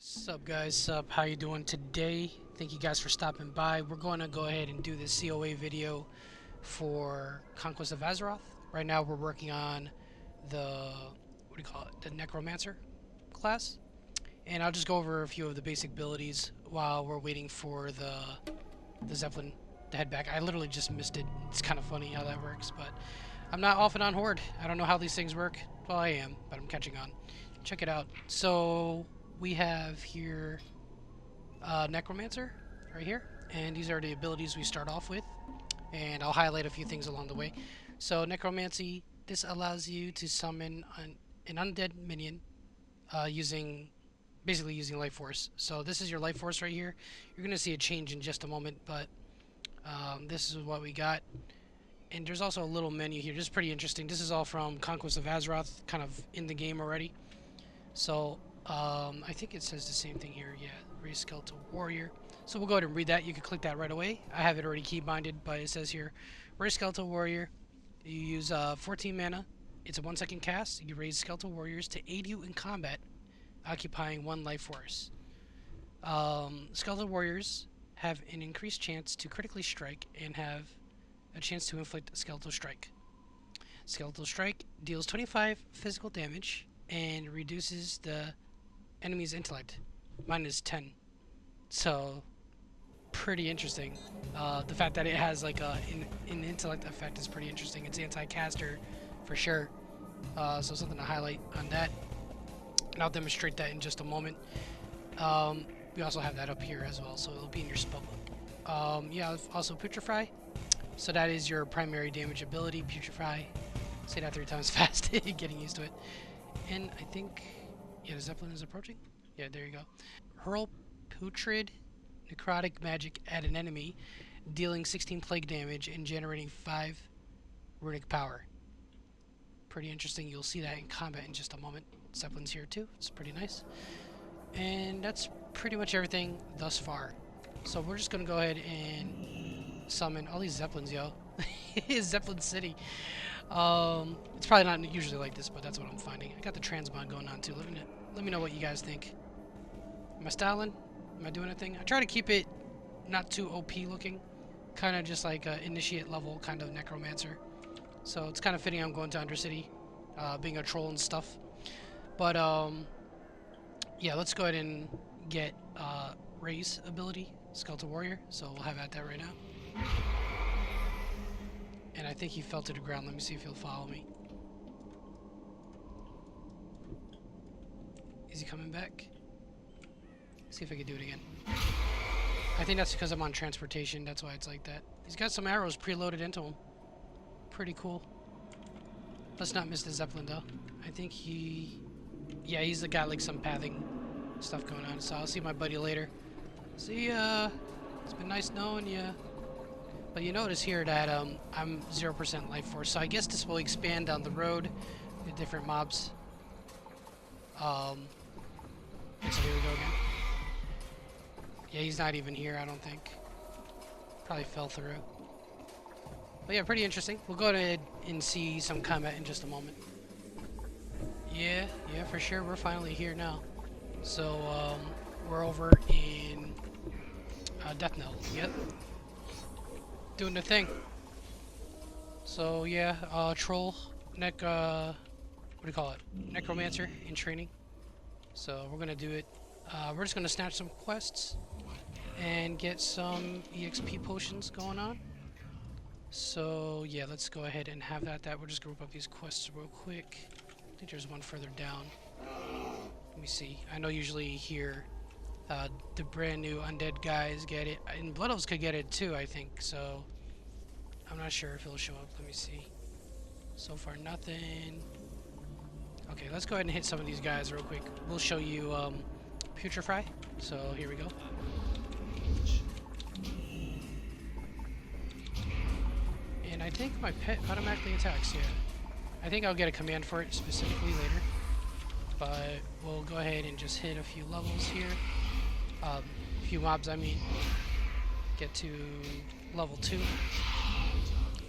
Sup guys, sup, how you doing today? Thank you guys for stopping by. We're going to go ahead and do this COA video for Conquest of Azeroth. Right now we're working on the, what do you call it, the Necromancer class. And I'll just go over a few of the basic abilities while we're waiting for the Zeppelin to head back. I literally just missed it. It's kind of funny how that works, but I'm not off and on Horde. I don't know how these things work. Well, I am, but I'm catching on. Check it out. So we have here Necromancer right here, and these are the abilities we start off with, and I'll highlight a few things along the way. So Necromancy, this allows you to summon an undead minion basically using life force. So this is your life force right here. You're gonna see a change in just a moment, but this is what we got. And there's also a little menu here. This is pretty interesting. This is all from Conquest of Azeroth, kind of in the game already. So I think it says the same thing here. Yeah, raise skeletal warrior. So we'll go ahead and read that. You can click that right away. I have it already key binded, but it says here, raise skeletal warrior. You use 14 mana. It's a 1-second cast. You raise skeletal warriors to aid you in combat, occupying 1 life force. Skeletal warriors have an increased chance to critically strike and have a chance to inflict a skeletal strike. Skeletal strike deals 25 physical damage and reduces the enemy's intellect -10. So pretty interesting. The fact that it has like an intellect effect is pretty interesting. It's anti-caster for sure. So something to highlight on that. And I'll demonstrate that in just a moment. We also have that up here as well, so it'll be in your spellbook. Yeah, also Putrefy. So that is your primary damage ability, Putrefy. Say that 3 times fast, getting used to it. And I think, yeah, the Zeppelin is approaching. Yeah, there you go. Hurl putrid necrotic magic at an enemy, dealing 16 plague damage and generating 5 runic power. Pretty interesting. You'll see that in combat in just a moment. Zeppelin's here too. It's pretty nice. And that's pretty much everything thus far. So we're just gonna go ahead and summon all these Zeppelins, yo. Zeppelin City. It's probably not usually like this, but that's what I'm finding. I got the transmog going on too. Let me know what you guys think. Am I styling? Am I doing anything? I try to keep it not too OP looking. Kind of just like initiate level kind of Necromancer. So it's kind of fitting I'm going to Undercity, being a troll and stuff. But yeah, let's go ahead and get Ray's ability, Skeletal Warrior. So we'll have at that right now. And I think he fell to the ground. Let me see if he'll follow me. Is he coming back? See if I can do it again. I think that's because I'm on transportation. That's why it's like that. He's got some arrows preloaded into him. Pretty cool. Let's not miss the Zeppelin though. I think yeah, he's got like some pathing stuff going on. So I'll see my buddy later. See ya. It's been nice knowing ya. But you notice here that I'm 0% life force, so I guess this will expand down the road with different mobs. So here we go again. Yeah, he's not even here, I don't think. Probably fell through. But yeah, pretty interesting. We'll go ahead and see some combat in just a moment. Yeah, for sure. We're finally here now. So we're over in Death Knell. Yep. Doing the thing. So yeah, troll, what do you call it? Necromancer in training. So we're gonna do it. We're just gonna snatch some quests and get some EXP potions going on. So yeah, let's go ahead and have that. We'll just group up these quests real quick. I think there's one further down. Let me see. I know usually here the brand new undead guys get it, and Blood Elves could get it too, I think. So I'm not sure if it'll show up. Let me see. So far nothing. Okay, let's go ahead and hit some of these guys real quick. We'll show you Putrefy. So here we go. And I think my pet automatically attacks, yeah. I think I'll get a command for it specifically later. But we'll go ahead and just hit a few levels here. A few mobs, I mean. Get to level 2.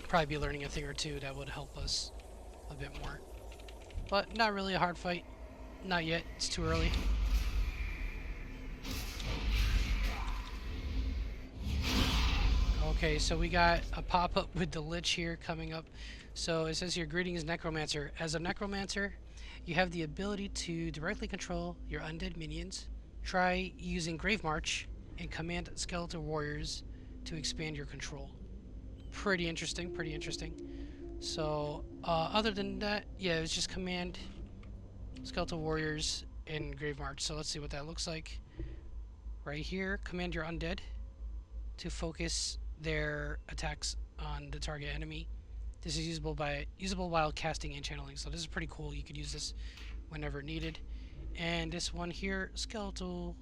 Probably be learning a thing or two that would help us a bit more. But not really a hard fight. Not yet. It's too early. Okay, so we got a pop-up with the Lich here coming up. So it says here, greetings Necromancer. As a Necromancer, you have the ability to directly control your undead minions. Try using Grave March and command skeletal warriors to expand your control. Pretty interesting, pretty interesting. So, other than that, yeah, it's just command skeletal warriors and Grave March. So let's see what that looks like. Right here, command your undead to focus their attacks on the target enemy. This is usable while casting and channeling, so this is pretty cool. You could use this whenever needed. And this one here,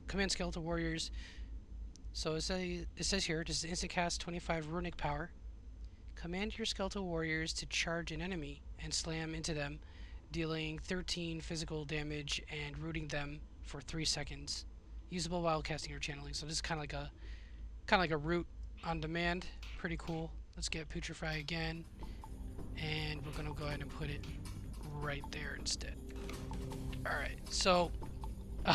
command skeletal warriors. So it says here, this is instant cast 25 runic power. Command your skeletal warriors to charge an enemy and slam into them, dealing 13 physical damage and rooting them for 3 seconds. Usable while casting or channeling. So this is kind of like a root on demand. Pretty cool. Let's get Putrefy again, and we're gonna go ahead and put it right there instead. Alright, so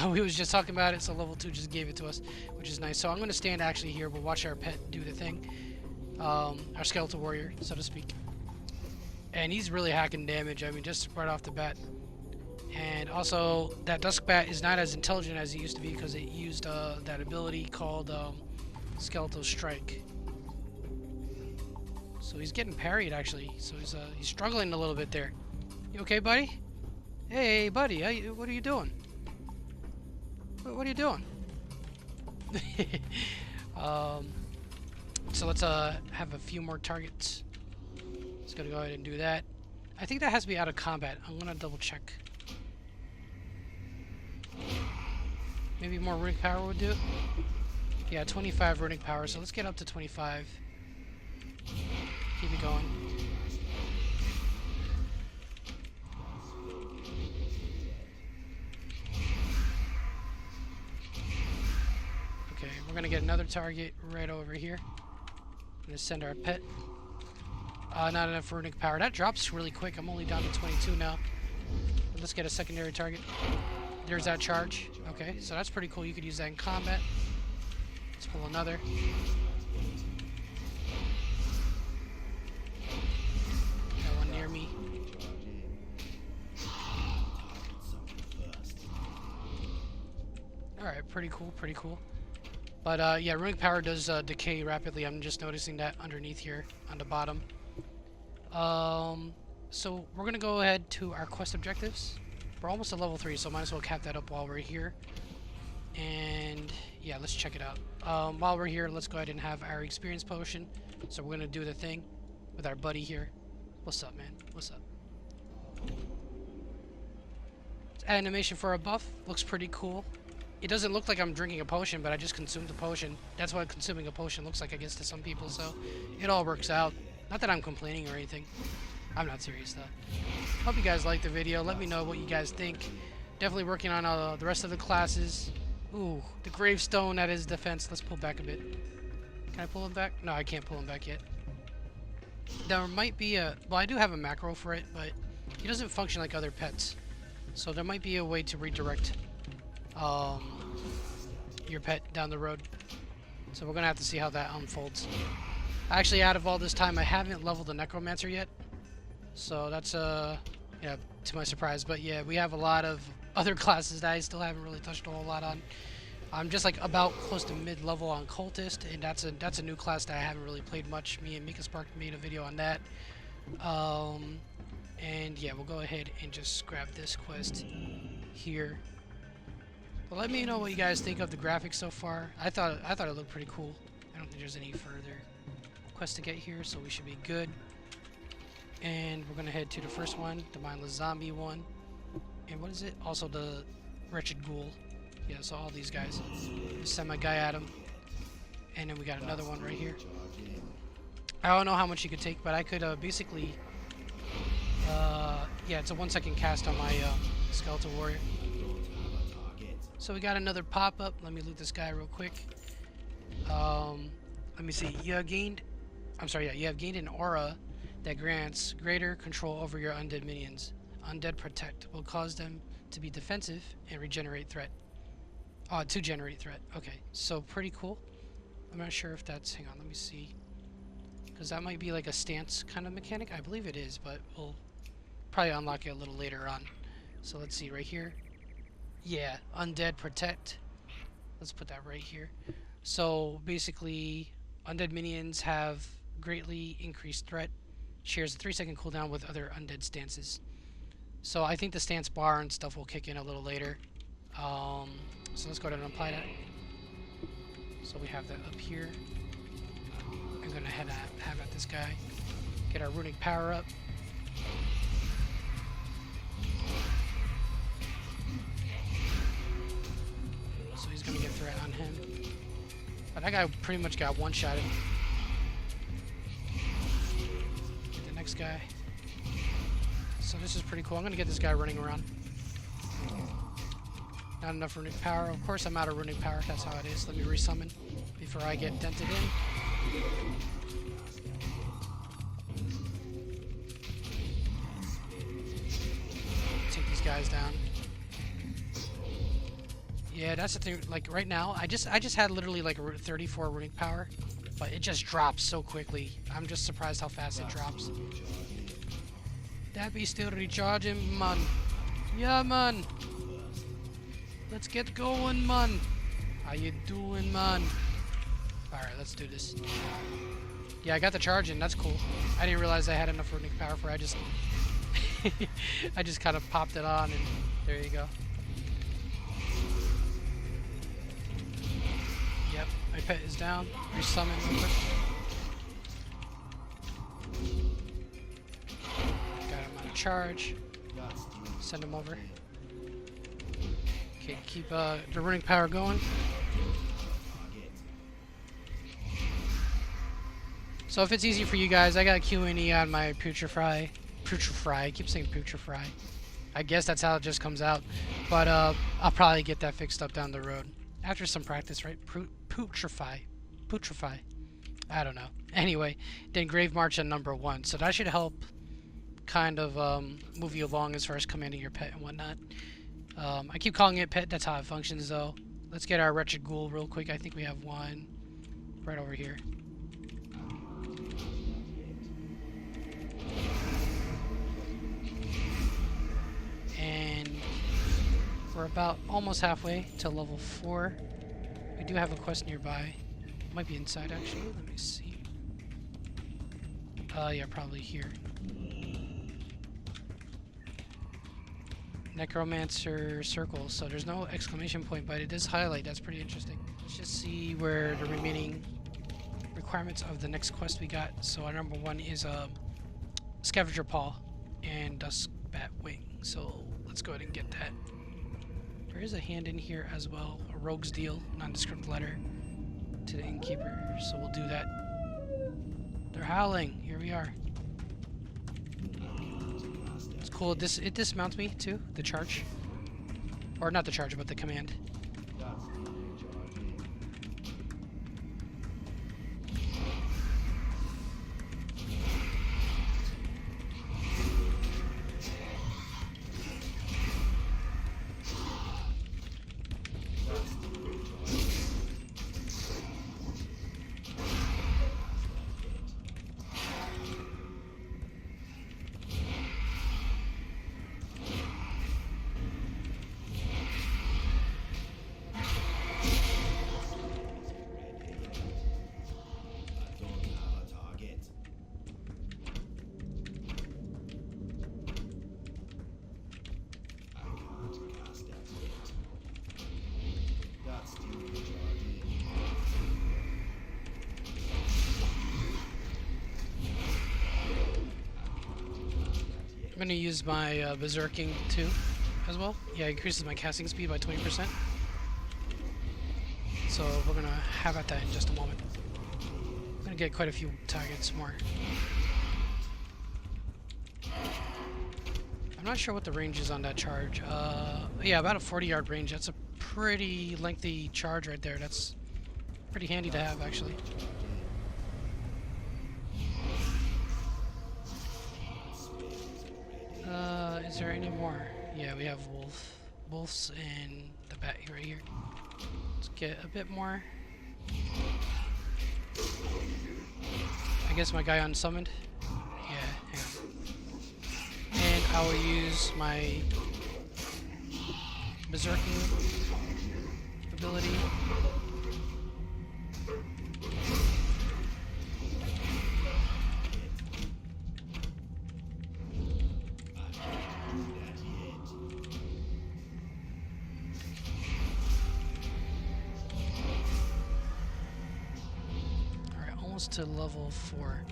we was just talking about it, so level 2 just gave it to us, which is nice. So I'm gonna stand actually here. We'll watch our pet do the thing, our skeletal warrior, so to speak. And he's really hacking damage, I mean, just right off the bat. And also, that Duskbat is not as intelligent as it used to be because it used that ability called Skeletal Strike. So he's getting parried actually. So he's struggling a little bit there. You okay, buddy? Hey, buddy. What are you doing? What are you doing? So let's have a few more targets. Let's go ahead and do that. I think that has to be out of combat. I'm gonna double check. Maybe more runic power would do it. Yeah, 25 runic power, so let's get up to 25. Keep it going. Okay, we're gonna get another target right over here. I'm gonna send our pet. Not enough runic power. That drops really quick. I'm only down to 22 now. But let's get a secondary target. There's that charge. Okay, so that's pretty cool. You could use that in combat. Let's pull another. Got one near me. Alright, pretty cool, pretty cool. But yeah, runic power does decay rapidly. I'm just noticing that underneath here on the bottom. So we're gonna go ahead to our quest objectives. We're almost at level 3, so might as well cap that up while we're here. And yeah, let's check it out. While we're here, let's go ahead and have our experience potion. So we're gonna do the thing with our buddy here. What's up, man? What's up? Animation for a buff looks pretty cool. It doesn't look like I'm drinking a potion, but I just consumed a potion. That's what consuming a potion looks like, I guess, to some people, so it all works out. Not that I'm complaining or anything. I'm not serious, though. Hope you guys liked the video. Let me know what you guys think. Definitely working on the rest of the classes. Ooh, the gravestone, that is defense. Let's pull back a bit. Can I pull him back? No, I can't pull him back yet. There might be a... Well, I do have a macro for it, but he doesn't function like other pets. So there might be a way to redirect your pet down the road. So we're going to have to see how that unfolds. Actually, out of all this time, I haven't leveled the Necromancer yet. So that's, yeah, to my surprise. But yeah, we have a lot of other classes that I still haven't really touched a whole lot on. I'm just like about close to mid-level on Cultist, and that's a new class that I haven't really played much. Me and Mika Spark made a video on that. And yeah, we'll go ahead and just grab this quest here. But let me know what you guys think of the graphics so far. I thought it looked pretty cool. I don't think there's any further quests to get here, so we should be good. And we're gonna head to the first one, the mindless zombie one. And what is it? Also the wretched ghoul. Yeah, so all these guys. Just send my guy at him. And then we got another one right here. I don't know how much you could take, but I could basically... yeah, it's a 1-second cast on my skeletal warrior. So we got another pop-up. Let me loot this guy real quick. Let me see. You have gained... I'm sorry, yeah. You have gained an aura that grants greater control over your undead minions. Undead Protect will cause them to be defensive and regenerate threat. To generate threat. Okay, so pretty cool. I'm not sure if that's... Hang on, let me see. because that might be like a stance kind of mechanic. I believe it is, but we'll probably unlock it a little later on. So let's see right here. Yeah, Undead Protect. Let's put that right here. So basically, undead minions have greatly increased threat. Shares a 3-second cooldown with other undead stances. So I think the stance bar and stuff will kick in a little later. So let's go ahead and apply that. So we have that up here. I'm gonna have at this guy. Get our runic power up. So he's gonna get threat on him. But that guy pretty much got one-shotted. Get the next guy. So this is pretty cool. I'm gonna get this guy running around. Not enough runic power. Of course I'm out of runic power. That's how it is. Let me resummon before I get dented in. Take these guys down. Yeah, that's the thing. Like right now, I just had literally like 34 runic power, but it just drops so quickly. I'm just surprised how fast it drops. That be still recharging, man. Yeah, man. Let's get going, man. How you doing, man? Alright, let's do this. Yeah, I got the charge in. That's cool. I didn't realize I had enough runic power for I just... I just kind of popped it on and there you go. Yep, my pet is down. Resummon real quick. Got him on a charge. Send him over. Okay, keep the runic power going. So if it's easy for you guys, I got Q&E on my Putrefy. I keep saying Putrefy. I guess that's how it just comes out. But I'll probably get that fixed up down the road. After some practice, right? Putrefy. I don't know. Anyway, then Grave March on number 1. So that should help kind of move you along as far as commanding your pet and whatnot. I keep calling it pet. That's how it functions, though. Let's get our Wretched Ghoul real quick. I think we have one right over here. And we're about almost halfway to level 4. We do have a quest nearby. Might be inside, actually. Let me see. Yeah, probably here. Necromancer circle. So there's no exclamation point, but it does highlight. That's pretty interesting. Let's just see where the remaining requirements of the next quest we got. So our number 1 is Scavenger Paw and Dusk Bat Wing. So let's go ahead and get that. There is a hand in here as well. A Rogue's Deal, nondescript letter to the Innkeeper. So we'll do that. They're howling. Here we are. It's cool. It dismounts me too. The charge, or not the charge, but the command. I'm going to use my Berserking too, as well. Yeah, it increases my casting speed by 20%. So we're going to have at that in just a moment. I'm going to get quite a few targets more. I'm not sure what the range is on that charge. Yeah, about a 40-yard range. That's a pretty lengthy charge right there. That's pretty handy to have, actually. Is there any more? Yeah, we have wolves and the bat right here. Let's get a bit more. guess my guy unsummoned. Yeah, hang on. And I will use my berserking ability. Alright, almost to level 4.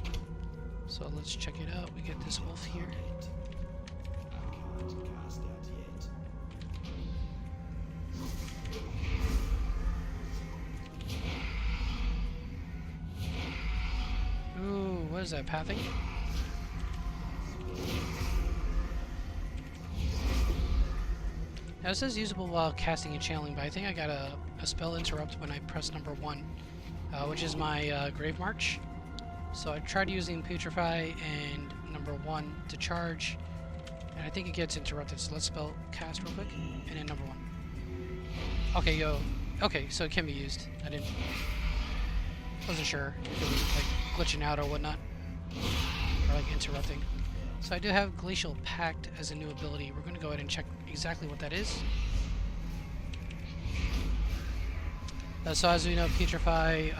So let's check it out. We get this wolf here. Ooh, what is that, pathing? Now it says usable while casting and channeling, but I think I got a spell interrupt when I press number 1, which is my Grave March. So I tried using Putrefy and number 1 to charge, and I think it gets interrupted, so let's spell cast real quick, and then number 1. Okay, okay, so it can be used. Wasn't sure if it was like glitching out or whatnot, or like interrupting. So I do have Glacial Pact as a new ability. We're going to go ahead and check exactly what that is. So as we know, Putrefy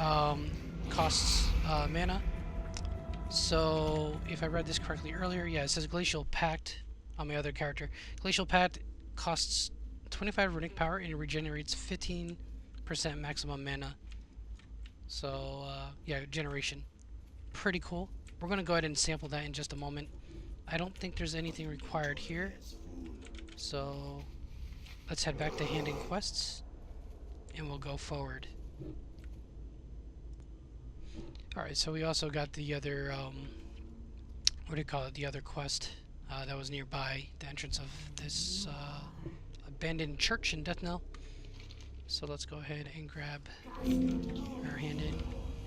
costs mana. So if I read this correctly earlier, yeah, it says Glacial Pact on my other character. Glacial Pact costs 25 runic power and it regenerates 15% maximum mana. So yeah, generation. Pretty cool. We're going to go ahead and sample that in just a moment. I don't think there's anything required here. So let's head back to handing quests and we'll go forward. Alright, so we also got the other, what do you call it, the other quest that was nearby the entrance of this abandoned church in Deathnell. So let's go ahead and grab our hand-in.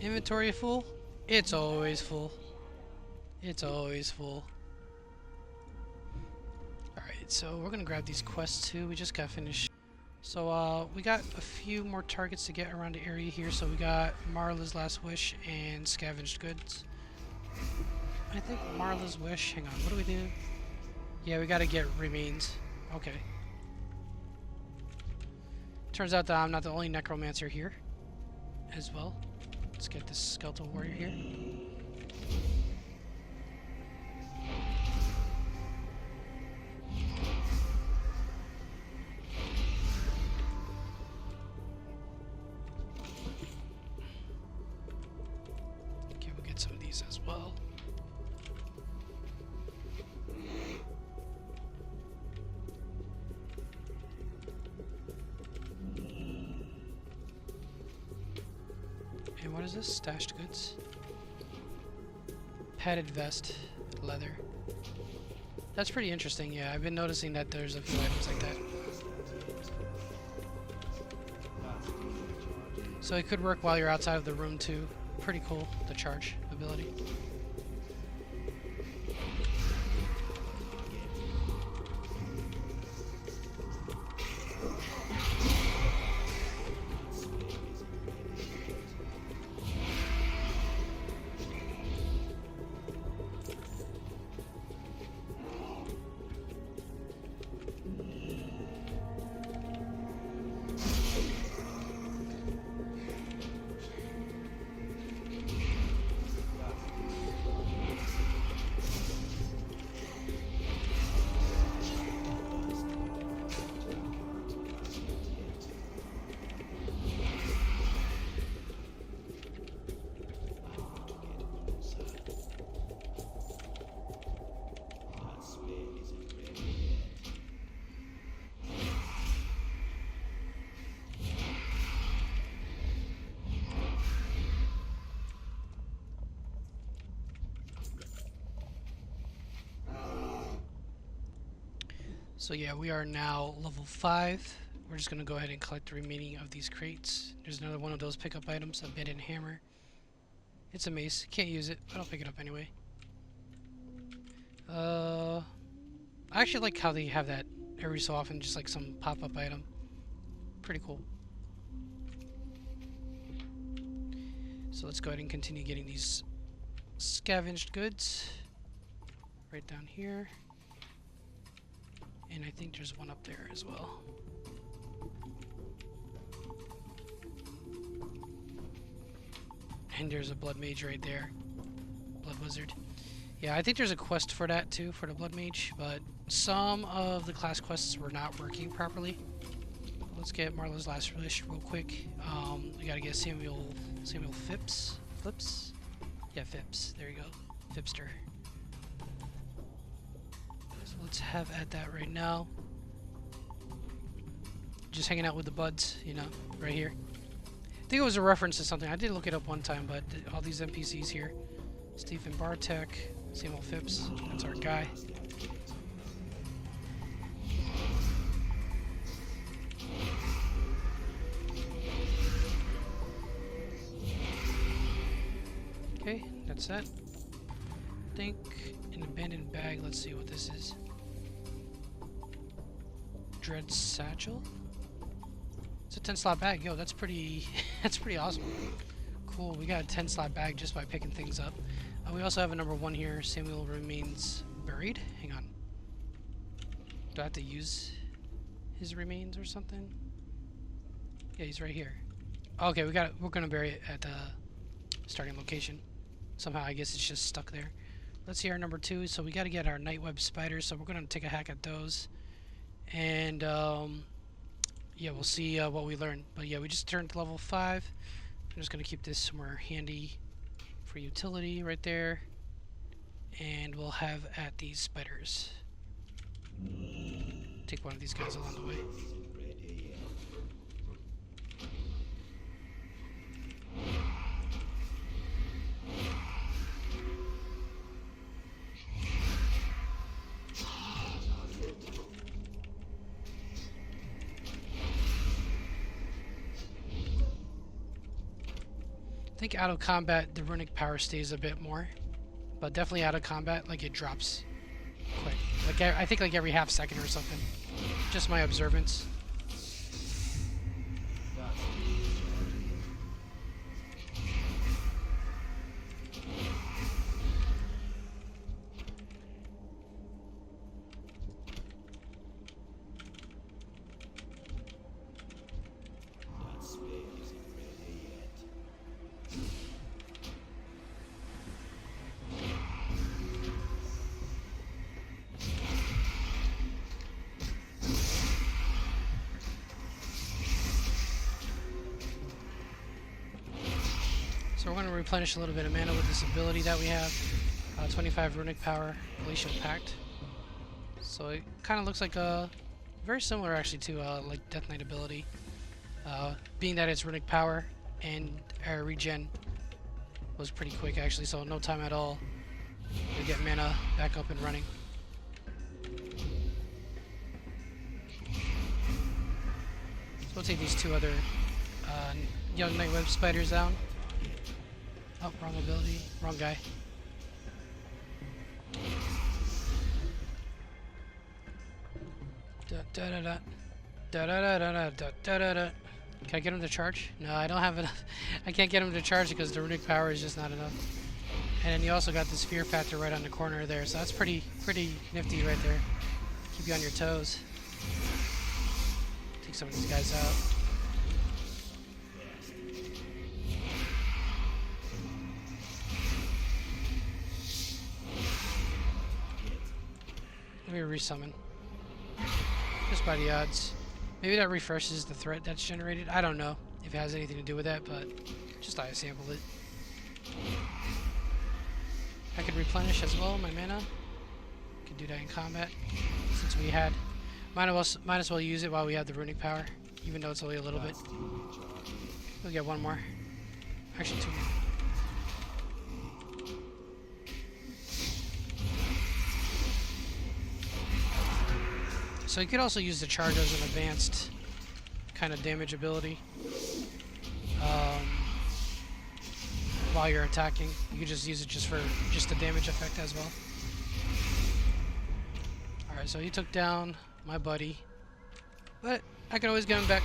Inventory full? It's always full. It's always full. Alright, so we're gonna grab these quests too. We just got finished. So we got a few more targets to get around the area here. So we got Marla's Last Wish and Scavenged Goods. I think Marla's Wish, hang on, what do we do? Yeah, we gotta get Remains. Okay. Turns out that I'm not the only Necromancer here as well. Let's get this Skeletal Warrior here. Okay, we'll get some of these as well. And what is this? Stashed goods. Padded vest. Leather. That's pretty interesting, yeah. I've been noticing that there's a few items like that. So it could work while you're outside of the room too. Pretty cool, the charge ability. So yeah, we are now level 5. We're just going to go ahead and collect the remaining of these crates. There's another one of those pickup items, a bit and hammer. It's a mace. Can't use it, but I'll pick it up anyway. I actually like how they have that every so often, just like some pop-up item. Pretty cool. So let's go ahead and continue getting these scavenged goods right down here. And I think there's one up there as well. And there's a blood mage right there. Blood wizard. Yeah, I think there's a quest for that too, for the blood mage, but some of the class quests were not working properly. Let's get Marlowe's last wish real quick. We gotta get Samuel Phipps? Yeah, Phipps. There you go. Phipster. So let's have at that right now. Just hanging out with the buds, you know, right here. I think it was a reference to something. I did look it up one time, but all these NPCs here. Stephen Bartek, Samuel Phipps, that's our guy. Okay, that's that. I think an abandoned bag, let's see what this is. Dread Satchel? It's a 10 slot bag. Yo, that's pretty that's pretty awesome. Cool, we got a 10 slot bag just by picking things up. We also have a number 1 here. Samuel remains buried. Hang on. Do I have to use his remains or something? Yeah, he's right here. Okay, we're gonna bury it at the starting location. Somehow I guess it's just stuck there. Let's see our number 2. So we gotta get our nightweb spiders, so we're gonna take a hack at those. And yeah, we'll see what we learn. But yeah, we just turned to level 5. I'm just gonna keep this somewhere handy for utility right there. And we'll have at these spiders. Take one of these guys along the way. I think out of combat, the runic power stays a bit more, but definitely out of combat, like it drops quick. Like I think like every half second or something. Just my observance. So we're going to replenish a little bit of mana with this ability that we have. 25 runic power, Glacial Pact. So it kind of looks like a very similar actually to like Death Knight ability. Being that it's runic power and our regen was pretty quick actually, so no time at all to get mana back up and running. So we'll take these 2 other young nightweb spiders down. Oh, wrong ability, wrong guy. Da da da da da da da da da da da. Can I get him to charge? No, I don't have enough. I can't get him to charge because the runic power is just not enough. And then you also got this fear factor right on the corner there, so that's pretty nifty right there. Keep you on your toes. Take some of these guys out. Let me resummon. Just by the odds. Maybe that refreshes the threat that's generated. I don't know if it has anything to do with that, but just I sampled it. I could replenish as well my mana. Could do that in combat since we had. Might as well use it while we have the runic power, even though it's only a little bit. We'll get 1 more. Actually 2 more. So you could also use the charge as an advanced kind of damage ability while you're attacking. You could just use it just for the damage effect as well. Alright, so he took down my buddy, but I can always get him back,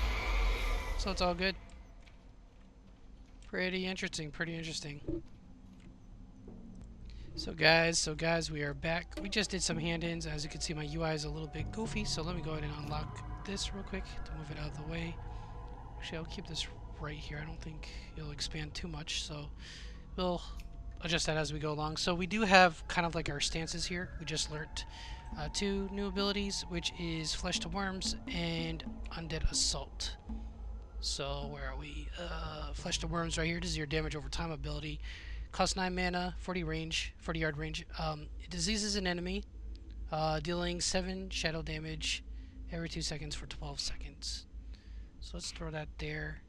so it's all good. Pretty interesting, pretty interesting. So guys, we are back. We just did some hand-ins. As you can see, my UI is a little bit goofy, so let me go ahead and unlock this real quick to move it out of the way. Actually, I'll keep this right here. I don't think it'll expand too much, so we'll adjust that as we go along. So we do have kind of like our stances here. We just learned two new abilities, which is Flesh to Worms and Undead Assault. So where are we? Flesh to Worms right here. This is your damage over time ability. Costs 9 mana, 40 yard range. It diseases an enemy, dealing 7 shadow damage every 2 seconds for 12 seconds. So let's throw that there.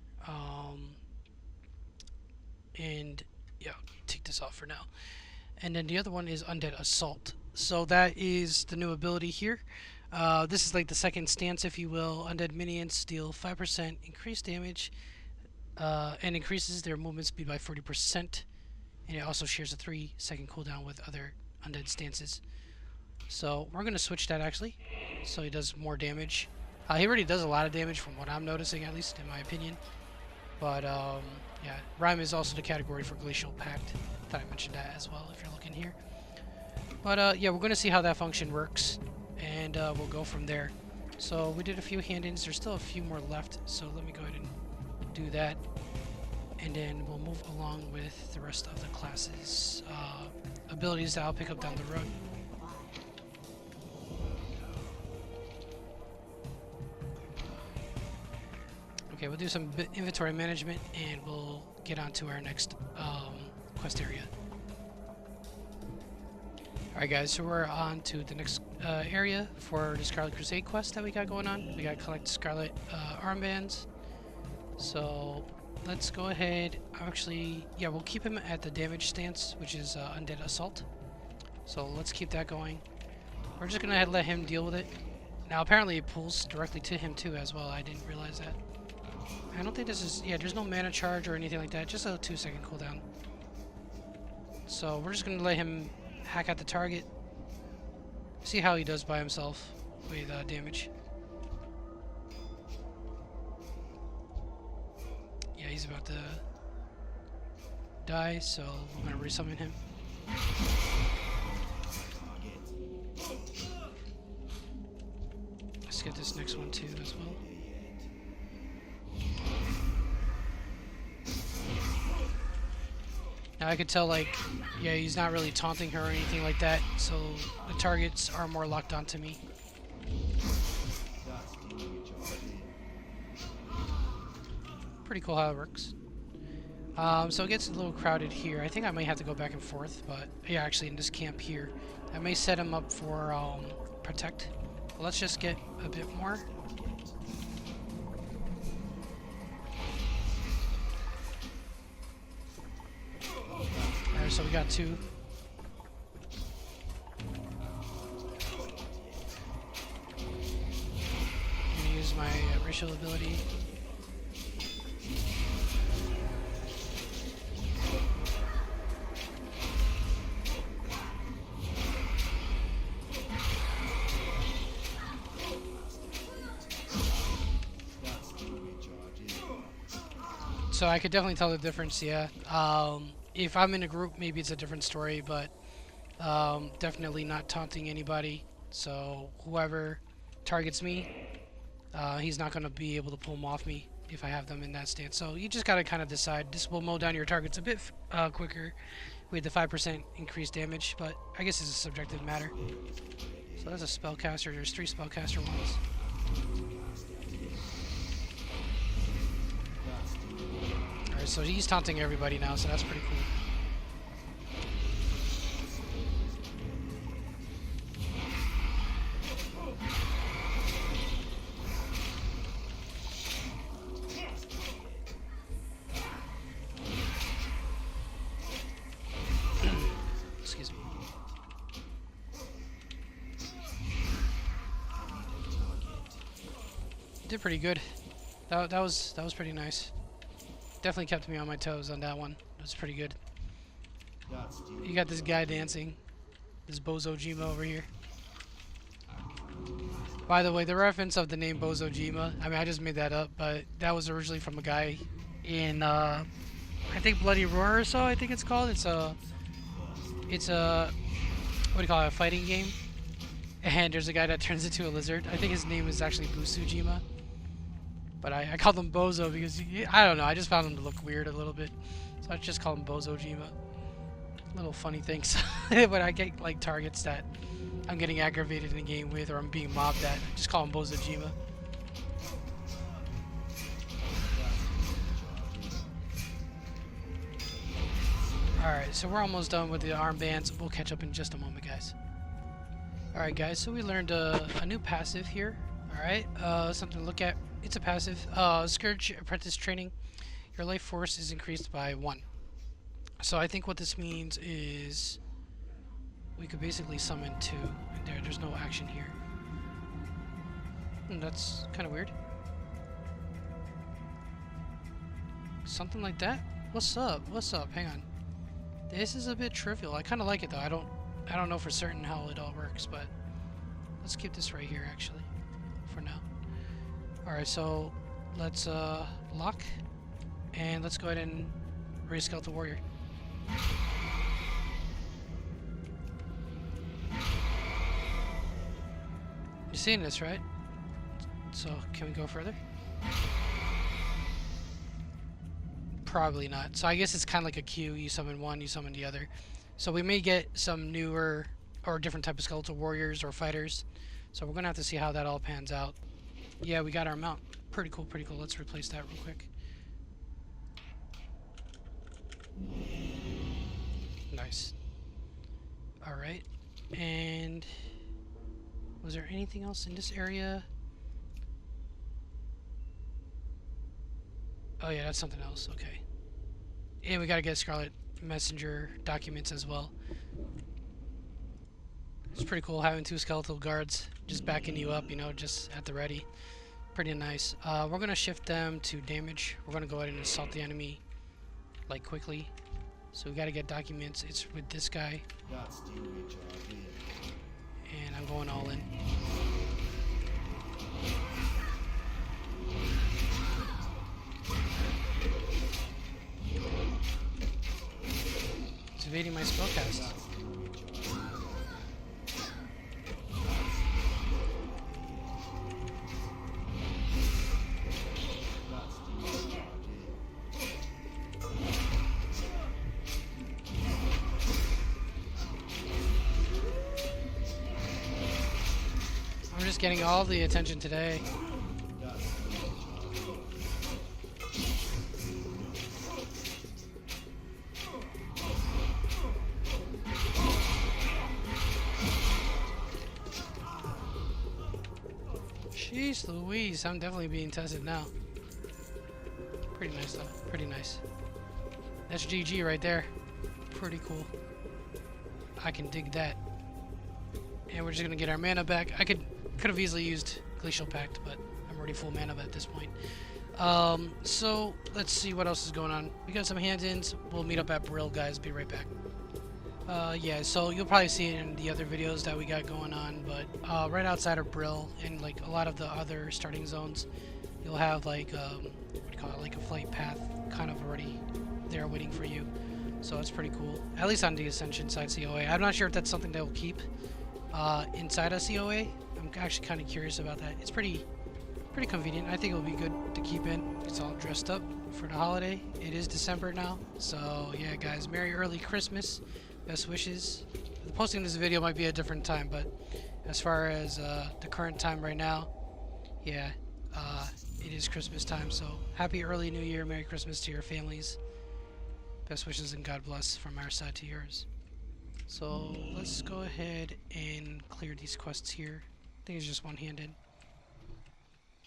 And yeah, take this off for now. And then the other one is Undead Assault. So that is the new ability here. This is like the second stance, if you will. Undead minions deal 5% increased damage and increases their movement speed by 40%. And it also shares a 3-second cooldown with other undead stances. So we're going to switch that actually, so he does more damage. He already does a lot of damage from what I'm noticing, at least in my opinion. But yeah, Rhyme is also the category for Glacial Pact. Thought I mentioned that as well if you're looking here. But yeah, we're going to see how that function works, and we'll go from there. So we did a few hand-ins. There's still a few more left, so let me go ahead and do that. And then we'll move along with the rest of the classes' abilities that I'll pick up down the road. Okay, we'll do some inventory management and we'll get on to our next quest area. Alright guys, so we're on to the next area for the Scarlet Crusade quest that we got going on. We gotta collect Scarlet armbands. So let's go ahead. Actually, yeah, we'll keep him at the damage stance, which is Undead Assault. So let's keep that going. We're just gonna let him deal with it. Now apparently it pulls directly to him too as well. I didn't realize that. I don't think this is, yeah, there's no mana charge or anything like that, just a 2-second cooldown. So we're just gonna let him hack at the target, see how he does by himself with damage. Yeah, he's about to die, so we're gonna resummon him. Let's get this next one too as well. Now I could tell, like, yeah, he's not really taunting her or anything like that, so the targets are more locked onto me. Pretty cool how it works. So it gets a little crowded here. I think I might have to go back and forth, but yeah, actually in this camp here, I may set him up for protect. But let's just get a bit more. Alright, so we got 2. I'm gonna use my racial ability. So I could definitely tell the difference, yeah. If I'm in a group, maybe it's a different story, but definitely not taunting anybody. So whoever targets me, he's not going to be able to pull them off me if I have them in that stance. So you just got to kind of decide. This will mow down your targets a bit quicker with the 5% increased damage, but I guess it's a subjective matter. So that's a spellcaster. There's 3 spellcaster ones. Alright, so he's taunting everybody now, so that's pretty cool. Excuse me. Did pretty good. That was pretty nice. Definitely kept me on my toes on that one. It was pretty good. You got this guy dancing. This Bozo Jima over here. By the way, the reference of the name Bozo Jima, I mean, I just made that up, but that was originally from a guy in, I think Bloody Roar or so, I think it's called. It's a It's a, what do you call it, a fighting game. And there's a guy that turns into a lizard. I think his name is actually Busujima. But I called him Bozo because, I don't know, I just found him to look weird a little bit. So I just call him Bozojima. Little funny things. When I get like targets that I'm getting aggravated in the game with or I'm being mobbed at, I just call him Bozojima. Alright, so we're almost done with the armbands. We'll catch up in just a moment, guys. Alright, guys, so we learned a new passive here. Alright, something to look at. It's a passive. Scourge Apprentice Training. Your life force is increased by 1. So I think what this means is we could basically summon 2. And there's no action here. That's kind of weird. Something like that? What's up? What's up? Hang on. This is a bit trivial. I kind of like it though. I don't know for certain how it all works, but let's keep this right here actually for now. Alright, so let's lock and let's go ahead and raise Skeletal Warrior. You're seeing this, right? So can we go further? Probably not. So I guess it's kind of like a queue. You summon one, you summon the other. So we may get some newer or different type of skeletal warriors or fighters. So we're going to have to see how that all pans out. Yeah, we got our mount. Pretty cool, pretty cool. Let's replace that real quick. Nice. Alright. And was there anything else in this area? Oh yeah, that's something else. Okay. And we gotta get Scarlet Messenger documents as well. It's pretty cool having 2 skeletal guards just backing you up, you know, just at the ready. Pretty nice. We're gonna shift them to damage. We're gonna go ahead and assault the enemy, like, quickly. So we gotta get documents. It's with this guy. And I'm going all in. It's evading my spellcast. I'm just getting all the attention today. Jeez Louise, I'm definitely being tested now. Pretty nice though, pretty nice. That's GG right there. Pretty cool. I can dig that. And we're just gonna get our mana back. I could have easily used Glacial Pact, but I'm already full mana at this point. So let's see what else is going on. We got some hand-ins. We'll meet up at Brill, guys. Be right back. Yeah, so you'll probably see it in the other videos that we got going on, but right outside of Brill and like a lot of the other starting zones, you'll have like what do you call it, like a flight path kind of already there waiting for you. So it's pretty cool. At least on the Ascension side COA. I'm not sure if that's something they'll keep inside of COA. I'm actually kind of curious about that. It's pretty convenient. I think it'll be good to keep in. It's all dressed up for the holiday. It is December now, so yeah, guys, Merry early Christmas. Best wishes. The posting of this video might be a different time, but as far as the current time right now, yeah, it is Christmas time. So happy early New Year, Merry Christmas to your families. Best wishes and God bless from our side to yours. So let's go ahead and clear these quests here. I think it's just one-handed.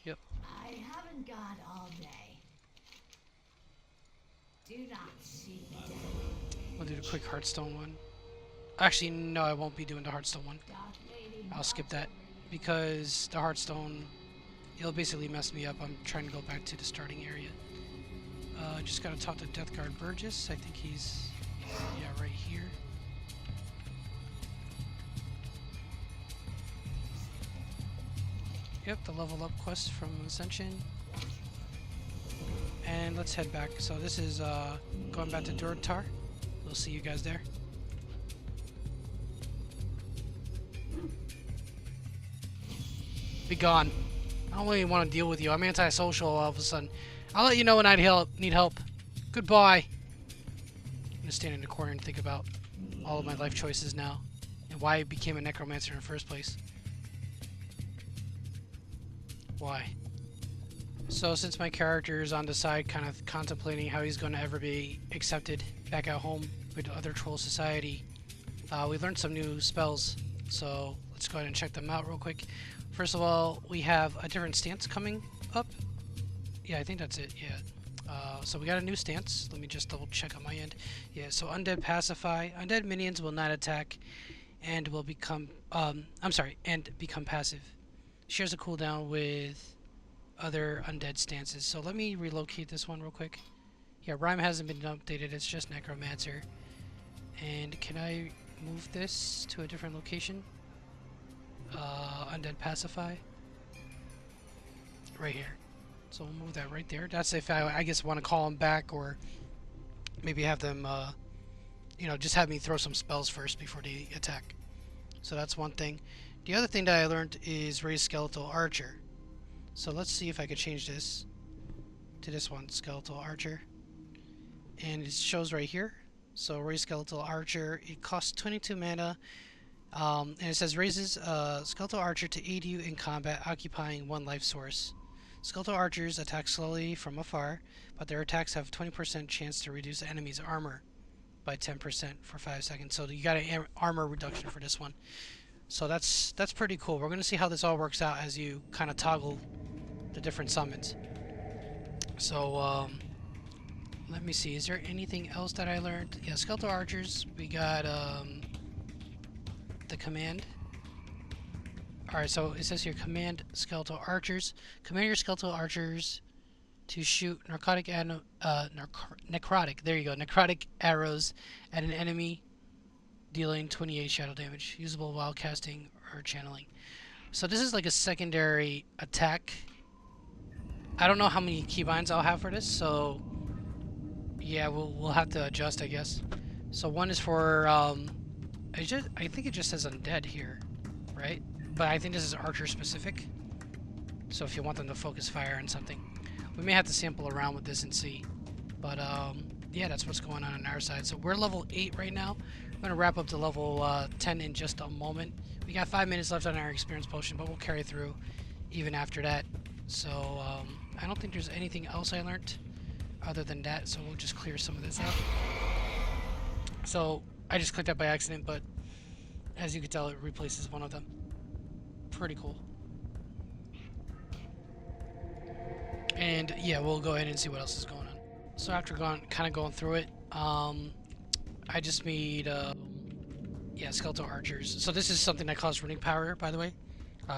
Yep. I haven't got all day. Do not seek death. We'll do the quick Hearthstone one. Actually, no, I won't be doing the Hearthstone one. I'll skip that because the Hearthstone, it'll basically mess me up. I'm trying to go back to the starting area. Just gotta talk to Deathguard Burgess. I think he's, yeah, right here. Yep, the level up quest from Ascension. And let's head back. So this is going back to Durtar. We'll see you guys there. Be gone. I don't really want to deal with you. I'm antisocial all of a sudden. I'll let you know when I need help. Goodbye. I'm gonna stand in the corner and think about all of my life choices now and why I became a necromancer in the first place. Why? So since my character is on the side kind of contemplating how he's going to ever be accepted back at home with other troll society, we learned some new spells. So let's go ahead and check them out real quick. First of all, we have a different stance coming up. Yeah, I think that's it. Yeah. So we got a new stance. Let me just double check on my end. Yeah, so Undead Pacify. Undead minions will not attack and will become, and become passive. Shares a cooldown with other undead stances. So let me relocate this one real quick. Yeah, Rhyme hasn't been updated. It's just Necromancer. And can I move this to a different location? Undead Pacify. Right here. So we'll move that right there. That's if I guess want to call them back, or maybe have them, just have me throw some spells first before they attack. So that's one thing. The other thing that I learned is Raised Skeletal Archer. So let's see if I could change this to this one, Skeletal Archer. And it shows right here. So Raised Skeletal Archer, it costs 22 mana. And it says raises Skeletal Archer to aid you in combat, occupying 1 life source. Skeletal Archers attack slowly from afar, but their attacks have 20% chance to reduce the enemy's armor by 10% for 5 seconds. So you got an armor reduction for this one. So that's pretty cool. We're going to see how this all works out as you kind of toggle the different summons. So let me see. Is there anything else that I learned? Yeah, Skeletal Archers. We got the command. Alright, so it says here, command Skeletal Archers. Command your Skeletal Archers to shoot necrotic, there you go, necrotic arrows at an enemy, dealing 28 shadow damage, usable while casting or channeling. So this is like a secondary attack. I don't know how many keybinds I'll have for this, so yeah, we'll have to adjust, I guess. So one is for I think it just says undead here, right? But I think this is archer specific. So if you want them to focus fire on something, we may have to sample around with this and see. But yeah, that's what's going on our side. So we're level 8 right now. I'm gonna wrap up to level 10 in just a moment. We got 5 minutes left on our experience potion, but we'll carry through even after that. So I don't think there's anything else I learned other than that. So we'll just clear some of this out. So I just clicked that by accident, but as you can tell, it replaces one of them. Pretty cool. And yeah, we'll go ahead and see what else is going on. So after kind of going through it, I just made yeah, Skeletal Archers. So this is something that costs running power, by the way,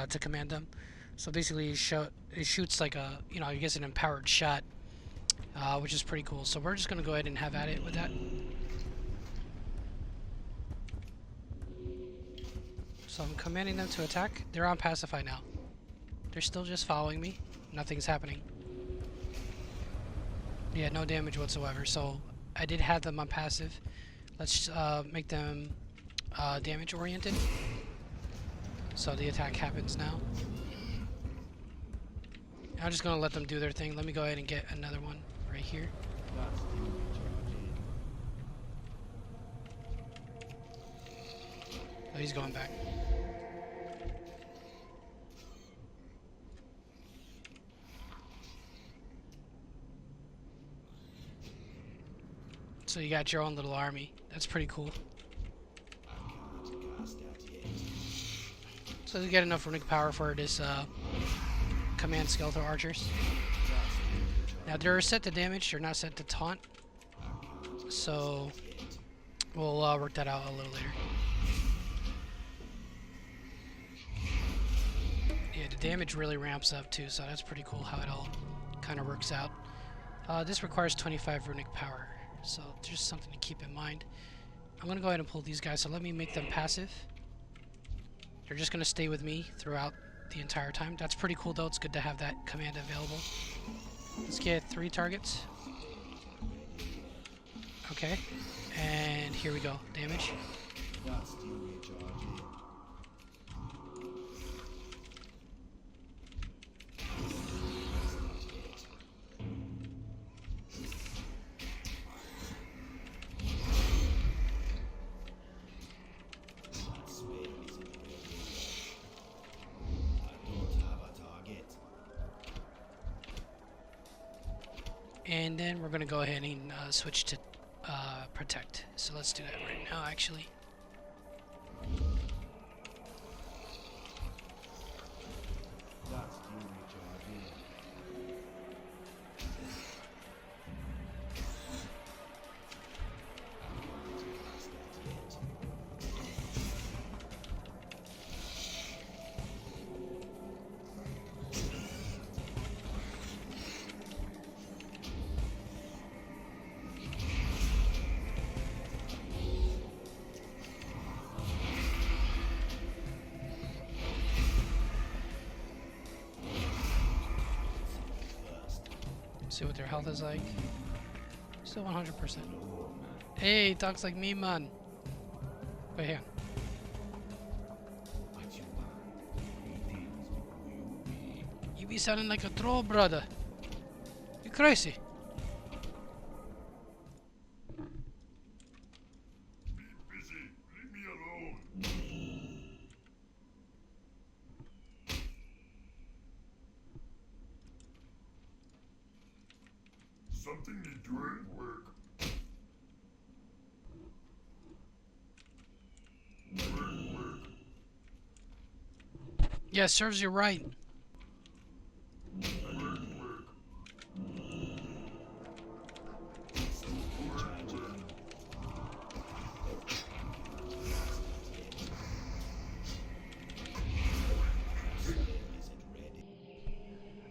to command them. So basically, it shoots like a, I guess an empowered shot, which is pretty cool. So we're just gonna go ahead and have at it with that. So I'm commanding them to attack. They're on Pacify now. They're still just following me. Nothing's happening. Yeah, no damage whatsoever. So I did have them on passive. Let's make them damage oriented. So the attack happens now. I'm just gonna let them do their thing. Let me go ahead and get another one right here. Oh, he's going back. So you got your own little army. That's pretty cool. So you get enough runic power for this command Skeletal Archers. Now they're set to damage, they're not set to taunt. So we'll work that out a little later. Yeah, the damage really ramps up too, so that's pretty cool how it all kind of works out. This requires 25 runic power, so just something to keep in mind. I'm going to go ahead and pull these guys, so let me make them passive. They're just going to stay with me throughout the entire time. That's pretty cool though, it's good to have that command available. Let's get 3 targets. Okay, and here we go, damage. And then we're going to go ahead and switch to protect. So let's do that right now, actually. See what their health is like. Still 100%. Hey, talks like me, man. Wait here. You be sounding like a troll, brother. You crazy? Something need doing work. Work. Yeah, serves you right.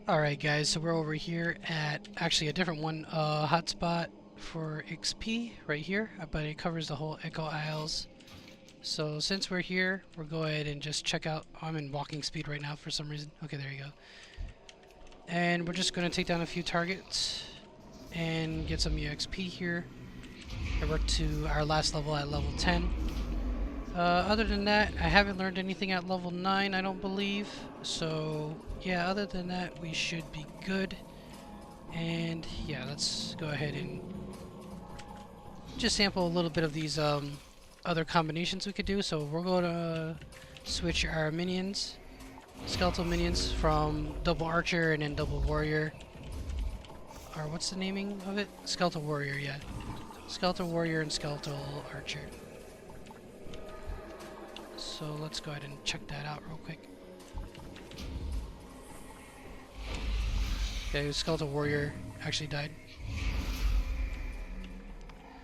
Alright guys, so we're over here at actually a different one, hotspot for XP right here, but it covers the whole Echo Isles. So since we're here, we'll go ahead and just check out. I'm in walking speed right now for some reason. Okay, there you go. And we're just going to take down a few targets and get some EXP here. And we're to our last level at level 10. Other than that, I haven't learned anything at level 9, I don't believe. So, yeah, other than that, we should be good. And, yeah, let's go ahead and just sample a little bit of these other combinations we could do. So we're going to switch our minions, skeletal minions, from double archer and then double warrior. Or what's the naming of it? Skeletal warrior, yeah. Skeletal warrior and skeletal archer. So let's go ahead and check that out real quick. Okay, skeletal warrior actually died.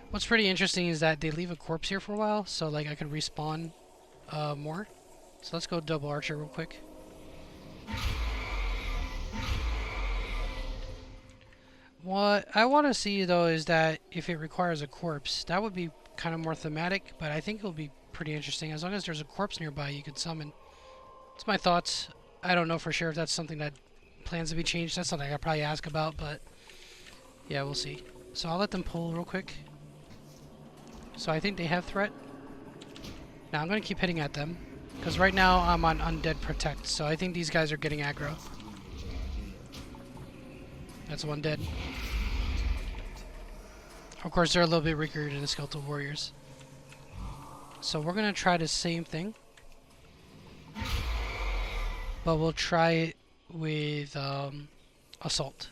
What's pretty interesting is that they leave a corpse here for a while, so like I could respawn more. So let's go double archer real quick. What I want to see though is that if it requires a corpse, that would be kind of more thematic, but I think it'll be pretty interesting. As long as there's a corpse nearby you could summon. It's my thoughts. I don't know for sure if that's something that plans to be changed. That's something I'll probably ask about, but yeah, we'll see. So I'll let them pull real quick. So I think they have threat. Now I'm going to keep hitting at them, because right now I'm on Undead Protect, so I think these guys are getting aggro. That's one dead. Of course, they're a little bit weaker than the Skeletal Warriors. So we're going to try the same thing, but we'll try it with Assault.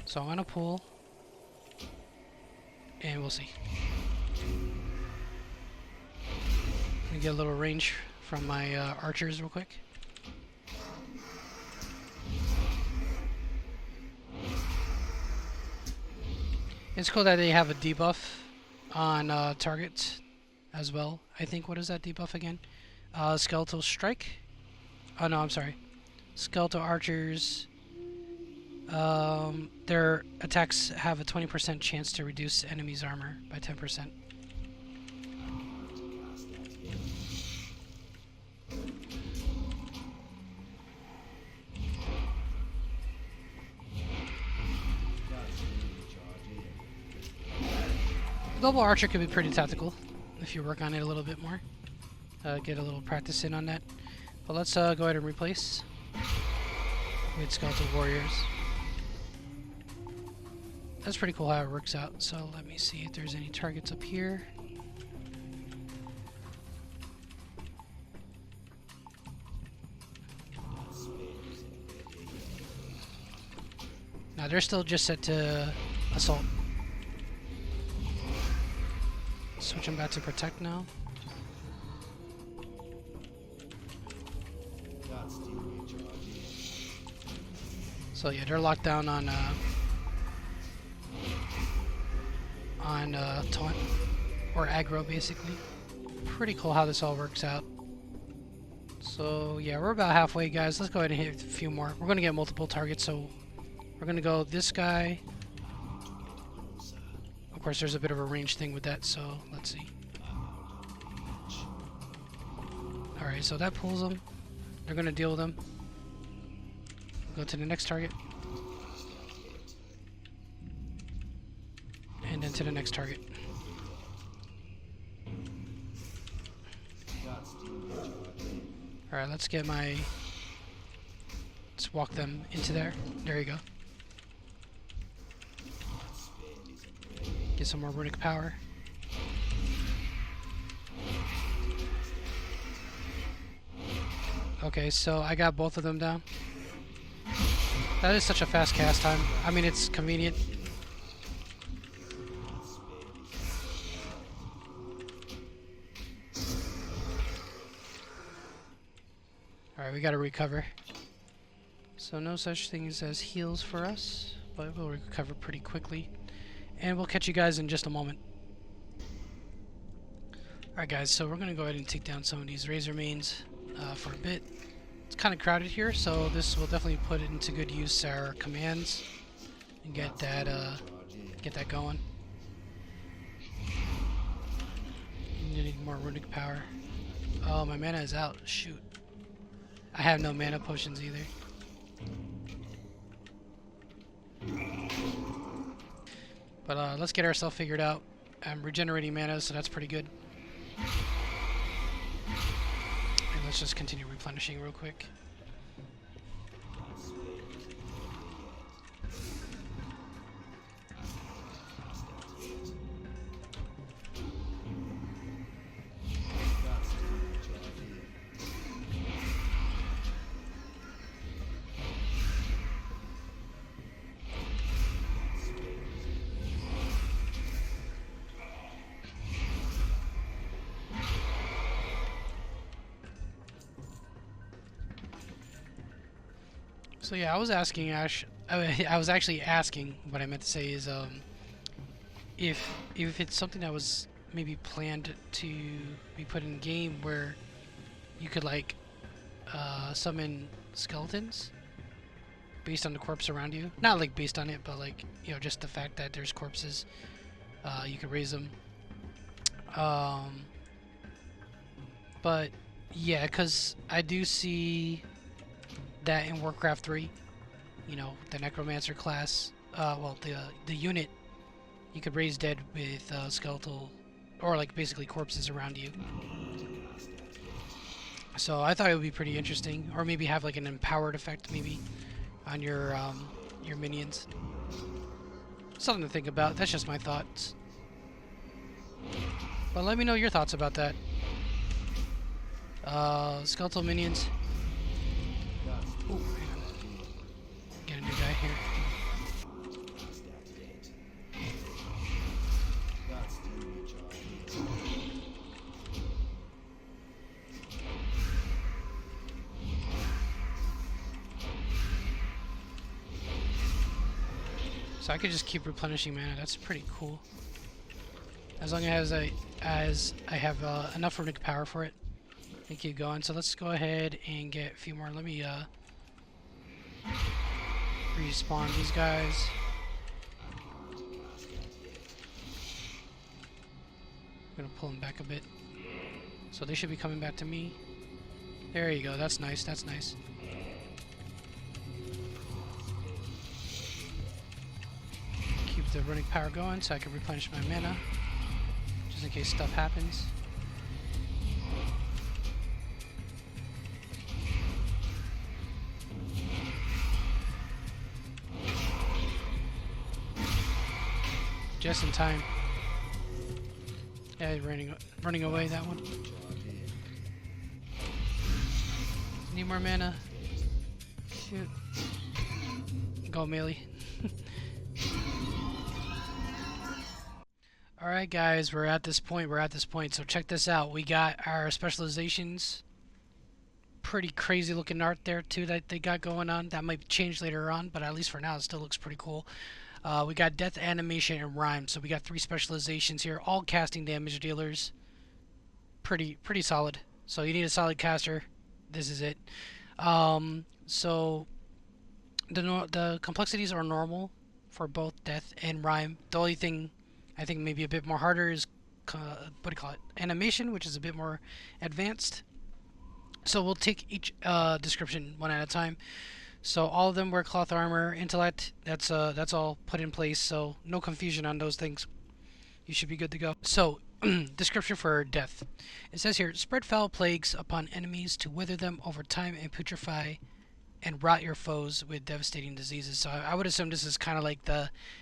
So I'm going to pull, and we'll see. Let me get a little range from my archers real quick. It's cool that they have a debuff on targets as well. I think, what is that debuff again? Skeletal Strike? Oh no, I'm sorry. Skeletal Archers. Their attacks have a 20% chance to reduce enemies' armor by 10%. Double Archer could be pretty tactical if you work on it a little bit more. Get a little practice in on that. But let's go ahead and replace with Skeletal Warriors. That's pretty cool how it works out. So let me see if there's any targets up here. Now they're still just set to assault. Switch them back to protect now. So yeah, they're locked down on taunt or aggro basically. Pretty cool how this all works out. So yeah, we're about halfway, guys. Let's go ahead and hit a few more. We're gonna get multiple targets, so we're gonna go this guy. Of course, there's a bit of a range thing with that, so let's see. Alright, so that pulls them. They're gonna deal with them. Go to the next target. And then to the next target. Alright, let's walk them into there. There you go. Get some more runic power. Okay, so I got both of them down. That is such a fast cast time. I mean, it's convenient. Alright, we gotta recover. So no such things as heals for us, but we'll recover pretty quickly. And we'll catch you guys in just a moment. Alright guys, so we're gonna go ahead and take down some of these Razor Mains for a bit. It's kind of crowded here, so this will definitely put it into good use our commands and get that going. Need more runic power. Oh, my mana is out. Shoot. I have no mana potions either. But let's get ourselves figured out. I'm regenerating mana, so that's pretty good. And let's just continue replenishing real quick. So yeah, I was asking Ash. I was actually asking. What I meant to say is, if it's something that was maybe planned to be put in game where you could like summon skeletons based on the corpse around you. Not like based on it, but like, you know, just the fact that there's corpses. You could raise them. But yeah, because I do see that in Warcraft 3, you know, the Necromancer class, well, the unit, you could raise dead with skeletal, or like basically corpses around you. So I thought it would be pretty interesting, or maybe have like an empowered effect maybe on your minions. Something to think about. That's just my thoughts. But let me know your thoughts about that. Skeletal minions. Ooh, hang on. Get a new guy here. So I could just keep replenishing mana. That's pretty cool. As long as I have enough runic power for it. And keep going. So let's go ahead and get a few more. Let me respawn these guys. I'm gonna pull them back a bit. So they should be coming back to me. There you go. That's nice. That's nice. Keep the runic power going so I can replenish my mana, just in case stuff happens. Just in time. Yeah, running away, that one. Need more mana. Shoot. Go melee. Alright guys, we're at this point, so check this out. We got our specializations. Pretty crazy looking art there too that they got going on. That might change later on, but at least for now it still looks pretty cool. We got death, animation, and rhyme, so we got 3 specializations here, all casting damage dealers. Pretty solid. So you need a solid caster. This is it. So the complexities are normal for both death and rhyme. The only thing I think maybe a bit more harder is what do you call it? Animation, which is a bit more advanced. So we'll take each description one at a time. So all of them wear cloth armor, intellect. That's all put in place. So no confusion on those things. You should be good to go. So description for death. It says here: spread foul plagues upon enemies to wither them over time and putrefy and rot your foes with devastating diseases. So I would assume this is kind of like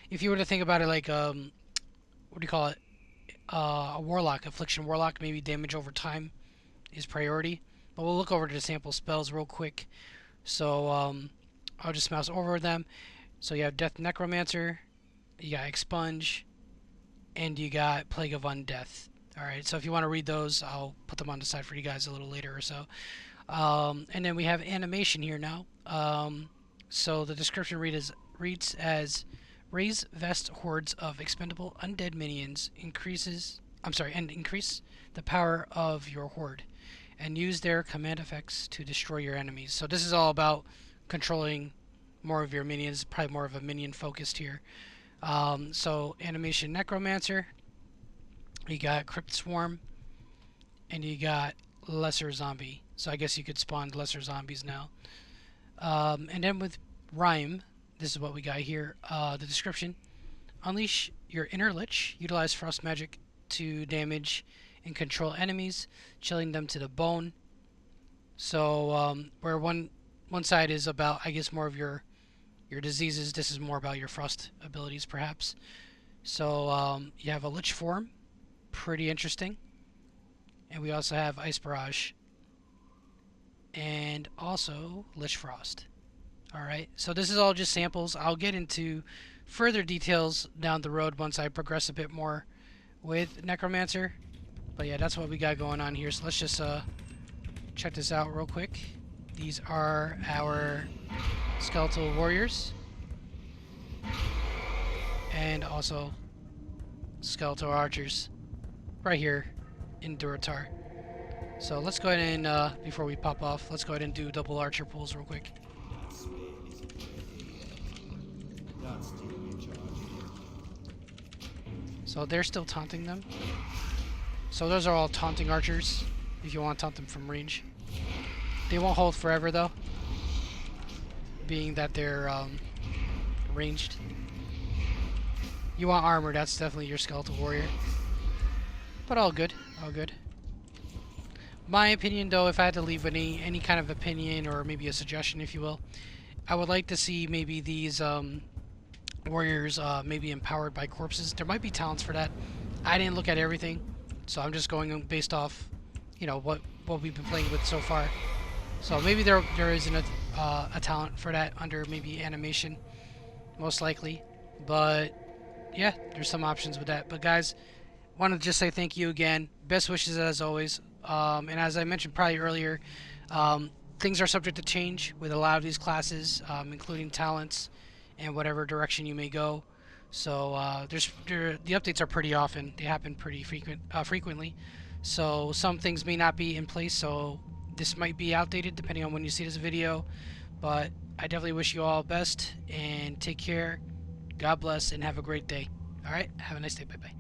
if you were to think about it like what do you call it? A warlock, affliction warlock. Maybe damage over time is priority. But we'll look over to the sample spells real quick. So I'll just mouse over them. So you have Death Necromancer, you got Expunge, and you got Plague of Undeath. Alright, so if you want to read those, I'll put them on the side for you guys a little later or so. And then we have animation here now. So the description reads as: raise vast hordes of expendable undead minions, increase the power of your horde, and use their command effects to destroy your enemies. So this is all about controlling more of your minions, probably more of a minion focused here. So animation Necromancer, you got Crypt Swarm, and you got Lesser Zombie. So I guess you could spawn lesser zombies now. And then with Rhyme, this is what we got here. The description: unleash your inner lich, utilize frost magic to damage and control enemies, chilling them to the bone. So where one side is about, I guess, more of your diseases, this is more about your frost abilities perhaps. So you have a lich form, pretty interesting. And we also have Ice Barrage and also Lich Frost. Alright, so this is all just samples. I'll get into further details down the road once I progress a bit more with Necromancer. But yeah, that's what we got going on here. So let's just check this out real quick. These are our skeletal warriors. And also skeletal archers right here in Duratar. So let's go ahead and, before we pop off, let's go ahead and do double archer pulls real quick. So they're still taunting them. So those are all taunting archers, if you want to taunt them from range. They won't hold forever though, being that they're ranged. You want armor, that's definitely your skeletal warrior. But all good, all good. My opinion though, if I had to leave any kind of opinion or maybe a suggestion if you will, I would like to see maybe these warriors maybe empowered by corpses. There might be talents for that. I didn't look at everything, so I'm just going based off, you know, what we've been playing with so far. So maybe there isn't a talent for that under maybe animation, most likely. But yeah, there's some options with that. But guys, want to just say thank you again. Best wishes as always. And as I mentioned probably earlier, things are subject to change with a lot of these classes, including talents and whatever direction you may go. So the updates are pretty often. They happen pretty frequently. So some things may not be in place. So this might be outdated depending on when you see this video. But I definitely wish you all best and take care. God bless and have a great day. All right, have a nice day. Bye bye.